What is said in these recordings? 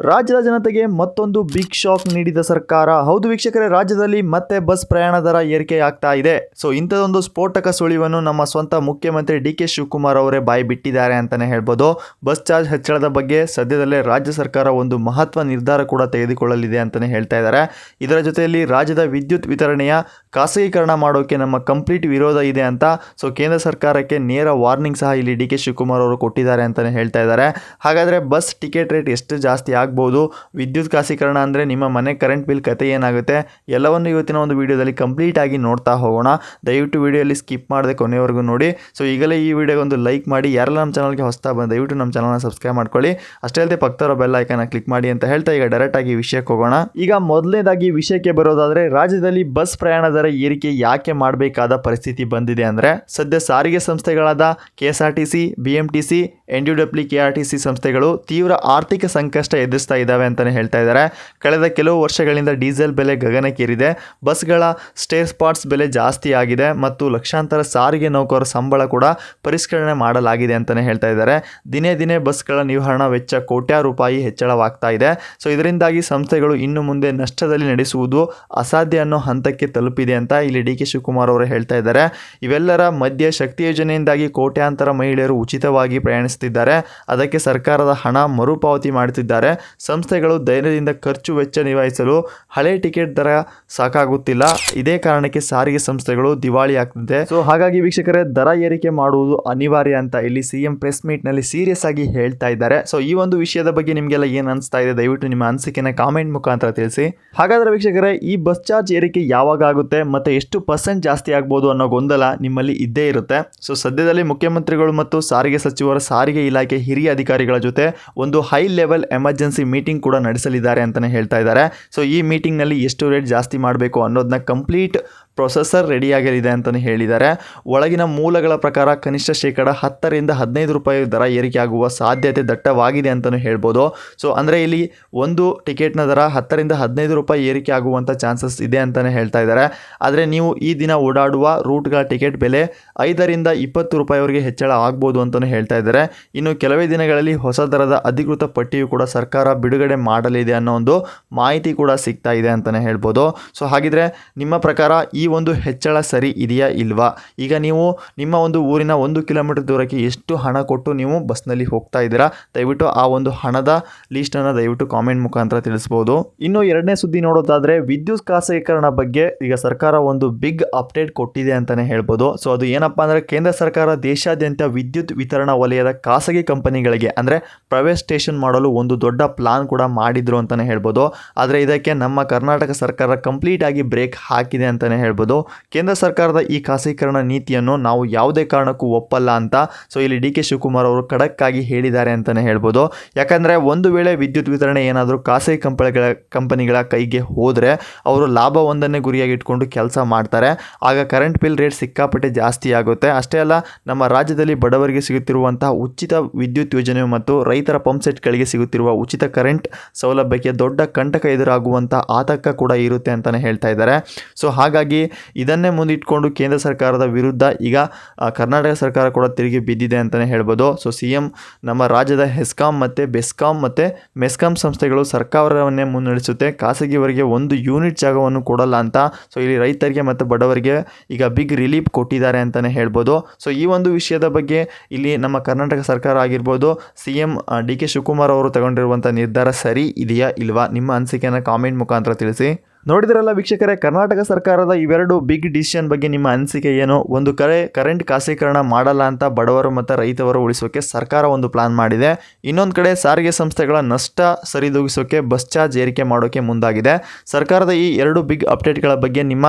ರಾಜ್ಯದ ಜನತೆಗೆ ಮತ್ತೊಂದು ಬಿಗ್ ಶಾಕ್ ನೀಡಿದ ಸರ್ಕಾರ. ಹೌದು ವೀಕ್ಷಕರೇ, ರಾಜ್ಯದಲ್ಲಿ ಮತ್ತೆ ಬಸ್ ಪ್ರಯಾಣ ದರ ಏರಿಕೆ ಆಗ್ತಾ ಇದೆ. ಸೊ ಇಂಥದೊಂದು ಸ್ಫೋಟಕ ಸುಳಿವನ್ನು ನಮ್ಮ ಸ್ವಂತ ಮುಖ್ಯಮಂತ್ರಿ ಡಿ.ಕೆ. ಶಿವಕುಮಾರ್ ಅವರೇ ಬಾಯಿ ಬಿಟ್ಟಿದ್ದಾರೆ ಅಂತಾನೆ ಹೇಳ್ಬೋದು. ಬಸ್ ಚಾರ್ಜ್ ಹೆಚ್ಚಳದ ಬಗ್ಗೆ ಸದ್ಯದಲ್ಲೇ ರಾಜ್ಯ ಸರ್ಕಾರ ಒಂದು ಮಹತ್ವ ನಿರ್ಧಾರ ಕೂಡ ತೆಗೆದುಕೊಳ್ಳಲಿದೆ ಅಂತಾನೆ ಹೇಳ್ತಾ ಇದ್ದಾರೆ. ಇದರ ಜೊತೆಯಲ್ಲಿ ರಾಜ್ಯದ ವಿದ್ಯುತ್ ವಿತರಣೆಯ ಖಾಸಗೀಕರಣ ಮಾಡೋಕೆ ನಮ್ಮ ಕಂಪ್ಲೀಟ್ ವಿರೋಧ ಇದೆ ಅಂತ ಸೊ ಕೇಂದ್ರ ಸರ್ಕಾರಕ್ಕೆ ನೇರ ವಾರ್ನಿಂಗ್ ಸಹ ಇಲ್ಲಿ ಡಿ.ಕೆ. ಶಿವಕುಮಾರ್ ಅವರು ಕೊಟ್ಟಿದ್ದಾರೆ ಅಂತಾನೆ ಹೇಳ್ತಾ ಇದ್ದಾರೆ. ಹಾಗಾದ್ರೆ ಬಸ್ ಟಿಕೆಟ್ ರೇಟ್ ಎಷ್ಟು ಜಾಸ್ತಿ ಆಗ್ಬೋದು, ವಿದ್ಯುತ್ ಖಾಸಗೀಕರಣ ಅಂದರೆ ನಿಮ್ಮ ಮನೆ ಕರೆಂಟ್ ಬಿಲ್ ಕತೆ ಏನಾಗುತ್ತೆ, ಎಲ್ಲವನ್ನು ಇವತ್ತಿನ ಒಂದು ವಿಡಿಯೋದಲ್ಲಿ ಕಂಪ್ಲೀಟ್ ಆಗಿ ನೋಡ್ತಾ ಹೋಗೋಣ. ದಯವಿಟ್ಟು ವಿಡಿಯೋಲಿ ಸ್ಕಿಪ್ ಮಾಡದೆ ಕೊನೆವರೆಗೂ ನೋಡಿ. ಸೊ ಈಗಲೇ ಈ ವಿಡಿಯೋಗೆ ಒಂದು ಲೈಕ್ ಮಾಡಿ, ಯಾರೆಲ್ಲ ನಮ್ಮ ಚಾನಲ್ಗೆ ಹೊಸ್ತಾ ಬಂದು ದಯವಿಟ್ಟು ನಮ್ಮ ಚಾನಲ್ನ ಸಬ್ಸ್ಕ್ರೈಬ್ ಮಾಡ್ಕೊಳ್ಳಿ. ಅಷ್ಟೇ ಅಲ್ಲದೆ ಪಕ್ಕದ ಬೆಲ್ ಐಕಾನ್ ಕ್ಲಿಕ್ ಮಾಡಿ ಅಂತ ಹೇಳ್ತಾ ಈಗ ಡೈರೆಕ್ಟ್ ಆಗಿ ವಿಷಯಕ್ಕೆ ಹೋಗೋಣ. ಈಗ ಮೊದಲನೇದಾಗಿ ವಿಷಯಕ್ಕೆ ಬರೋದಾದ್ರೆ, ರಾಜ್ಯದಲ್ಲಿ ಬಸ್ ಪ್ರಯಾಣ ದರ ಏರಿಕೆ ಯಾಕೆ ಮಾಡಬೇಕಾದ ಪರಿಸ್ಥಿತಿ ಬಂದಿದೆ ಅಂದರೆ, ಸದ್ಯ ಸಾರಿಗೆ ಸಂಸ್ಥೆಗಳಾದ KSRTC, BMTC, NUWKRTC ಸಂಸ್ಥೆಗಳು ತೀವ್ರ ಆರ್ಥಿಕ ಸಂಕಷ್ಟ ಎದುರಿಸ್ತಾ ಇದ್ದಾವೆ ಅಂತಲೇ ಹೇಳ್ತಾ ಇದ್ದಾರೆ. ಕಳೆದ ಕೆಲವು ವರ್ಷಗಳಿಂದ ಡೀಸೆಲ್ ಬೆಲೆ ಗಗನಕ್ಕೇರಿದೆ, ಬಸ್ಗಳ ಸ್ಟೇರ್ ಪಾರ್ಟ್ಸ್ ಬೆಲೆ ಜಾಸ್ತಿ ಆಗಿದೆ ಮತ್ತು ಲಕ್ಷಾಂತರ ಸಾರಿಗೆ ನೌಕರರ ಸಂಬಳ ಕೂಡ ಪರಿಷ್ಕರಣೆ ಮಾಡಲಾಗಿದೆ ಅಂತಲೇ ಹೇಳ್ತಾ ಇದ್ದಾರೆ. ದಿನೇ ದಿನೇ ಬಸ್ಗಳ ನಿರ್ವಹಣಾ ವೆಚ್ಚ ಕೋಟ್ಯಾರು ರೂಪಾಯಿ ಹೆಚ್ಚಳವಾಗ್ತಾ ಇದೆ. ಸೊ ಇದರಿಂದಾಗಿ ಸಂಸ್ಥೆಗಳು ಇನ್ನು ಮುಂದೆ ನಷ್ಟದಲ್ಲಿ ನಡೆಸುವುದು ಅಸಾಧ್ಯ ಅನ್ನೋ ಹಂತಕ್ಕೆ ತಲುಪಿದೆ ಅಂತ ಇಲ್ಲಿ ಡಿ.ಕೆ. ಶಿವಕುಮಾರ್ ಅವರು ಹೇಳ್ತಾ ಇದ್ದಾರೆ. ಇವೆಲ್ಲರ ಮಧ್ಯೆ ಶಕ್ತಿ ಯೋಜನೆಯಿಂದಾಗಿ ಕೋಟ್ಯಾಂತರ ಮಹಿಳೆಯರು ಉಚಿತವಾಗಿ ಪ್ರಯಾಣಿಸುತ್ತಿದ್ದಾರೆ. ಅದಕ್ಕೆ ಸರ್ಕಾರದ ಹಣ ಮರುಪಾವತಿ ಮಾಡುತ್ತಿದ್ದಾರೆ. ಸಂಸ್ಥೆಗಳು ಧೈರ್ಯದಿಂದ ಖರ್ಚು ವೆಚ್ಚ ನಿರ್ವಹಿಸಲು ಹಳೆ ಟಿಕೆಟ್ ದರ ಸಾಕಾಗುತ್ತಿಲ್ಲ. ಇದೇ ಕಾರಣಕ್ಕೆ ಸಾರಿಗೆ ಸಂಸ್ಥೆಗಳು ದಿವಾಳಿ ಆಗ್ತಿದೆ. ಸೊ ಹಾಗಾಗಿ ವೀಕ್ಷಕರೇ, ದರ ಏರಿಕೆ ಮಾಡುವುದು ಅನಿವಾರ್ಯ ಅಂತ ಇಲ್ಲಿ CM ಪ್ರೆಸ್ ಮೀಟ್ ನಲ್ಲಿ ಸೀರಿಯಸ್ ಆಗಿ ಹೇಳ್ತಾ ಇದ್ದಾರೆ. ಸೊ ಈ ಒಂದು ವಿಷಯದ ಬಗ್ಗೆ ನಿಮಗೆಲ್ಲ ಏನ್ ಅನಿಸ್ತಾ ಇದೆ, ದಯವಿಟ್ಟು ನಿಮ್ಮ ಅನಿಸಿಕೆನ ಕಾಮೆಂಟ್ ಮುಖಾಂತರ ತಿಳಿಸಿ. ಹಾಗಾದ್ರೆ ವೀಕ್ಷಕರೇ, ಈ ಬಸ್ ಚಾರ್ಜ್ ಏರಿಕೆ ಯಾವಾಗ ಆಗುತ್ತೆ ಮತ್ತೆ ಎಷ್ಟು % ಜಾಸ್ತಿ ಆಗ್ಬೋದು ಅನ್ನೋ ಗೊಂದಲ ನಿಮ್ಮಲ್ಲಿ ಇದ್ದೇ ಇರುತ್ತೆ. ಸೊ ಸದ್ಯದಲ್ಲಿ ಮುಖ್ಯಮಂತ್ರಿಗಳು ಮತ್ತು ಸಾರಿಗೆ ಸಚಿವರ ಸಾರಿಗೆ ಇಲಾಖೆ ಹಿರಿಯ ಅಧಿಕಾರಿಗಳ ಜೊತೆ ಒಂದು ಹೈ ಲೆವೆಲ್ ಎಮರ್ಜೆನ್ಸಿ ಮೀಟಿಂಗ್ ಕೂಡ ನಡೆಸಲಿದ್ದಾರೆ ಅಂತಾನೆ ಹೇಳ್ತಾ ಇದ್ದಾರೆ. ಸೊ ಈ ಮೀಟಿಂಗ್ ನಲ್ಲಿ ಎಷ್ಟು ರೇಟ್ ಜಾಸ್ತಿ ಮಾಡಬೇಕು ಅನ್ನೋದನ್ನ ಕಂಪ್ಲೀಟ್ ಪ್ರೊಸೆಸರ್ ರೆಡಿಯಾಗಲಿದೆ ಅಂತಲೇ ಹೇಳಿದ್ದಾರೆ. ಒಳಗಿನ ಮೂಲಗಳ ಪ್ರಕಾರ ಕನಿಷ್ಠ ಶೇಕಡ 10 ರಿಂದ 15 ರೂಪಾಯಿ ದರ ಏರಿಕೆ ಆಗುವ ಸಾಧ್ಯತೆ ದಟ್ಟವಾಗಿದೆ ಅಂತಲೂ ಹೇಳ್ಬೋದು. ಸೊ ಅಂದರೆ ಇಲ್ಲಿ ಒಂದು ಟಿಕೆಟ್ನ ದರ 10 ರಿಂದ 15 ರೂಪಾಯಿ ಏರಿಕೆ ಆಗುವಂಥ ಚಾನ್ಸಸ್ ಇದೆ ಅಂತಲೇ ಹೇಳ್ತಾ ಇದ್ದಾರೆ. ಆದರೆ ನೀವು ಈ ದಿನ ಓಡಾಡುವ ರೂಟ್ಗಳ ಟಿಕೆಟ್ ಬೆಲೆ 5 ರಿಂದ 20 ರೂಪಾಯಿವರೆಗೆ ಹೆಚ್ಚಳ ಆಗ್ಬೋದು ಅಂತಲೂ ಹೇಳ್ತಾ ಇದ್ದಾರೆ. ಇನ್ನು ಕೆಲವೇ ದಿನಗಳಲ್ಲಿ ಹೊಸ ದರದ ಅಧಿಕೃತ ಪಟ್ಟಿಯು ಕೂಡ ಸರ್ಕಾರ ಬಿಡುಗಡೆ ಮಾಡಲಿದೆ ಅನ್ನೋ ಒಂದು ಮಾಹಿತಿ ಕೂಡ ಸಿಗ್ತಾ ಇದೆ ಅಂತಲೇ ಹೇಳ್ಬೋದು. ಸೊ ಹಾಗಿದ್ರೆ ನಿಮ್ಮ ಪ್ರಕಾರ ಈ ಒಂದು ಹೆಚ್ಚಳ ಸರಿ ಇದೆಯಾ ಇಲ್ವಾ? ಈಗ ನೀವು ನಿಮ್ಮ ಒಂದು ಊರಿನ 1 ಕಿಲೋಮೀಟರ್ ದೂರಕ್ಕೆ ಎಷ್ಟು ಹಣ ಕೊಟ್ಟು ನೀವು ಬಸ್ನಲ್ಲಿ ಹೋಗ್ತಾ ಇದ್ದೀರಾ? ದಯವಿಟ್ಟು ಆ ಒಂದು ಹಣದ ಲೀಸ್ಟನ್ನು ದಯವಿಟ್ಟು ಕಾಮೆಂಟ್ ಮುಖಾಂತರ ತಿಳಿಸ್ಬೋದು. ಇನ್ನು ಎರಡನೇ ಸುದ್ದಿ ನೋಡೋದಾದ್ರೆ, ವಿದ್ಯುತ್ ಖಾಸಗೀಕರಣ ಬಗ್ಗೆ ಈಗ ಸರ್ಕಾರ ಒಂದು ಬಿಗ್ ಅಪ್ಡೇಟ್ ಕೊಟ್ಟಿದೆ ಅಂತಾನೆ ಹೇಳ್ಬೋದು. ಸೊ ಅದು ಏನಪ್ಪಾ ಅಂದ್ರೆ, ಕೇಂದ್ರ ಸರ್ಕಾರ ದೇಶಾದ್ಯಂತ ವಿದ್ಯುತ್ ವಿತರಣಾ ವಲಯದ ಖಾಸಗಿ ಕಂಪನಿಗಳಿಗೆ ಅಂದ್ರೆ ಪ್ರೈವೇಟ್ ಸ್ಟೇಷನ್ ಮಾಡಲು ಒಂದು ದೊಡ್ಡ ಪ್ಲಾನ್ ಕೂಡ ಮಾಡಿದ್ರು ಅಂತಾನೆ ಹೇಳ್ಬೋದು. ಆದರೆ ಇದಕ್ಕೆ ನಮ್ಮ ಕರ್ನಾಟಕ ಸರ್ಕಾರ ಕಂಪ್ಲೀಟ್ ಆಗಿ ಬ್ರೇಕ್ ಹಾಕಿದೆ ಅಂತಾನೆ ಹೇಳ್ಬೋದು. ಕೇಂದ್ರ ಸರ್ಕಾರದ ಈ ಖಾಸಗೀಕರಣ ನೀತಿಯನ್ನು ನಾವು ಯಾವುದೇ ಕಾರಣಕ್ಕೂ ಒಪ್ಪಲ್ಲ ಅಂತ ಸೊ ಇಲ್ಲಿ ಡಿ.ಕೆ. ಶಿವಕುಮಾರ್ ಅವರು ಖಡಕ್ ಆಗಿ ಹೇಳಿದ್ದಾರೆ ಅಂತಾನೆ ಹೇಳ್ಬೋದು. ಯಾಕಂದ್ರೆ ಒಂದು ವೇಳೆ ವಿದ್ಯುತ್ ವಿತರಣೆ ಏನಾದರೂ ಖಾಸಗಿ ಕಂಪನಿಗಳ ಕೈಗೆ ಹೋದ್ರೆ ಅವರು ಲಾಭ ಒಂದನ್ನೇ ಗುರಿಯಾಗಿ ಇಟ್ಕೊಂಡು ಕೆಲಸ ಮಾಡ್ತಾರೆ. ಆಗ ಕರೆಂಟ್ ಬಿಲ್ ರೇಟ್ ಸಿಕ್ಕಾಪಟ್ಟೆ ಜಾಸ್ತಿ ಆಗುತ್ತೆ. ಅಷ್ಟೇ ಅಲ್ಲ, ನಮ್ಮ ರಾಜ್ಯದಲ್ಲಿ ಬಡವರಿಗೆ ಸಿಗುತ್ತಿರುವಂತಹ ಉಚಿತ ವಿದ್ಯುತ್ ಯೋಜನೆ ಮತ್ತು ರೈತರ ಪಂಪ್ ಸೆಟ್ಗಳಿಗೆ ಸಿಗುತ್ತಿರುವ ಉಚಿತ ಕರೆಂಟ್ ಸೌಲಭ್ಯಕ್ಕೆ ದೊಡ್ಡ ಕಂಟಕ ಎದುರಾಗುವಂಥ ಆತಂಕ ಕೂಡ ಇರುತ್ತೆ ಅಂತಾನೆ ಹೇಳ್ತಾ ಇದ್ದಾರೆ. ಸೊ ಹಾಗಾಗಿ ಇದನ್ನೇ ಮುಂದಿಟ್ಕೊಂಡು ಕೇಂದ್ರ ಸರ್ಕಾರದ ವಿರುದ್ಧ ಈಗ ಕರ್ನಾಟಕ ಸರ್ಕಾರ ಕೂಡ ತಿರುಗಿ ಬಿದ್ದಿದೆ ಅಂತಲೇ ಹೇಳ್ಬೋದು. ಸೊ CM ನಮ್ಮ ರಾಜ್ಯದ ಹೆಸ್ಕಾಂ ಮತ್ತು ಬೆಸ್ಕಾಂ ಮತ್ತು ಮೆಸ್ಕಾಂ ಸಂಸ್ಥೆಗಳು ಸರ್ಕಾರವನ್ನೇ ಮುನ್ನಡೆಸುತ್ತೆ, ಖಾಸಗಿಯವರಿಗೆ ಒಂದು ಯೂನಿಟ್ ಜಾಗವನ್ನು ಕೊಡಲ್ಲ ಅಂತ ಸೊ ಇಲ್ಲಿ ರೈತರಿಗೆ ಮತ್ತು ಬಡವರಿಗೆ ಈಗ ಬಿಗ್ ರಿಲೀಫ್ ಕೊಟ್ಟಿದ್ದಾರೆ ಅಂತಲೇ ಹೇಳ್ಬೋದು. ಸೊ ಈ ಒಂದು ವಿಷಯದ ಬಗ್ಗೆ ಇಲ್ಲಿ ನಮ್ಮ ಕರ್ನಾಟಕ ಸರ್ಕಾರ ಆಗಿರ್ಬೋದು, CM ಡಿ.ಕೆ. ಶಿವಕುಮಾರ್ ಅವರು ತಗೊಂಡಿರುವಂಥ ನಿರ್ಧಾರ ಸರಿ ಇದೆಯಾ ಇಲ್ವಾ? ನಿಮ್ಮ ಅನಿಸಿಕೆಯನ್ನು ಕಾಮೆಂಟ್ ಮುಖಾಂತರ ತಿಳಿಸಿ. ನೋಡಿದ್ರಲ್ಲ ವೀಕ್ಷಕರೇ, ಕರ್ನಾಟಕ ಸರ್ಕಾರದ ಇವೆರಡು ಬಿಗ್ ಡಿಸಿಷನ್ ಬಗ್ಗೆ ನಿಮ್ಮ ಅನಿಸಿಕೆ ಏನು? ಒಂದು ಕಡೆ ಕರೆಂಟ್ ಖಾಸಗೀಕರಣ ಮಾಡಲ್ಲ ಅಂತ ಬಡವರು ಮತ್ತು ರೈತರು ಉಳಿಸೋಕೆ ಸರ್ಕಾರ ಒಂದು ಪ್ಲಾನ್ ಮಾಡಿದೆ. ಇನ್ನೊಂದು ಕಡೆ ಸಾರಿಗೆ ಸಂಸ್ಥೆಗಳ ನಷ್ಟ ಸರಿದೂಗಿಸೋಕೆ ಬಸ್ ಚಾರ್ಜ್ ಏರಿಕೆ ಮಾಡೋಕೆ ಮುಂದಾಗಿದೆ. ಸರ್ಕಾರದ ಈ ಎರಡು ಬಿಗ್ ಅಪ್ಡೇಟ್ಗಳ ಬಗ್ಗೆ ನಿಮ್ಮ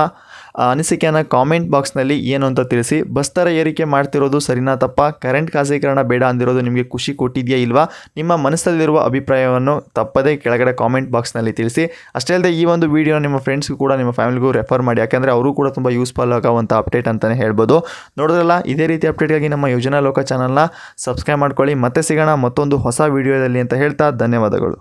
ಅನಿಸಿಕೆಯನ್ನು ಕಾಮೆಂಟ್ ಬಾಕ್ಸ್ನಲ್ಲಿ ಏನು ಅಂತ ತಿಳಿಸಿ. ಬಸ್ ದರ ಏರಿಕೆ ಮಾಡ್ತಿರೋದು ಸರಿನಾ ತಪ್ಪಾ? ಕರೆಂಟ್ ಖಾಸಗೀಕರಣ ಬೇಡ ಅಂದಿರೋದು ನಿಮಗೆ ಖುಷಿ ಕೊಟ್ಟಿದೆಯಾ ಇಲ್ವಾ? ನಿಮ್ಮ ಮನಸ್ಸಲ್ಲಿರುವ ಅಭಿಪ್ರಾಯವನ್ನು ತಪ್ಪದೇ ಕೆಳಗಡೆ ಕಾಮೆಂಟ್ ಬಾಕ್ಸ್ನಲ್ಲಿ ತಿಳಿಸಿ. ಅಷ್ಟೇ ಅಲ್ಲದೆ ಈ ಒಂದು ವಿಡಿಯೋ ನಿಮ್ಮ ಫ್ರೆಂಡ್ಸ್ಗೂ ಕೂಡ ನಿಮ್ಮ ಫ್ಯಾಮಿಲಿಗೂ ರೆಫರ್ ಮಾಡಿ, ಯಾಕಂದರೆ ಅವರು ಕೂಡ ತುಂಬ ಯೂಸ್ಫುಲ್ ಆಗುವಂಥ ಅಪ್ಡೇಟ್ ಅಂತಲೇ ಹೇಳ್ಬೋದು. ನೋಡಿದ್ರಲ್ಲ, ಇದೇ ರೀತಿ ಅಪ್ಡೇಟ್ಗಾಗಿ ನಮ್ಮ ಯೋಜನಾ ಲೋಕ ಚಾನಲ್ನ ಸಬ್ಸ್ಕ್ರೈಬ್ ಮಾಡ್ಕೊಳ್ಳಿ. ಮತ್ತೆ ಸಿಗೋಣ ಮತ್ತೊಂದು ಹೊಸ ವಿಡಿಯೋದಲ್ಲಿ ಅಂತ ಹೇಳ್ತಾ ಧನ್ಯವಾದಗಳು.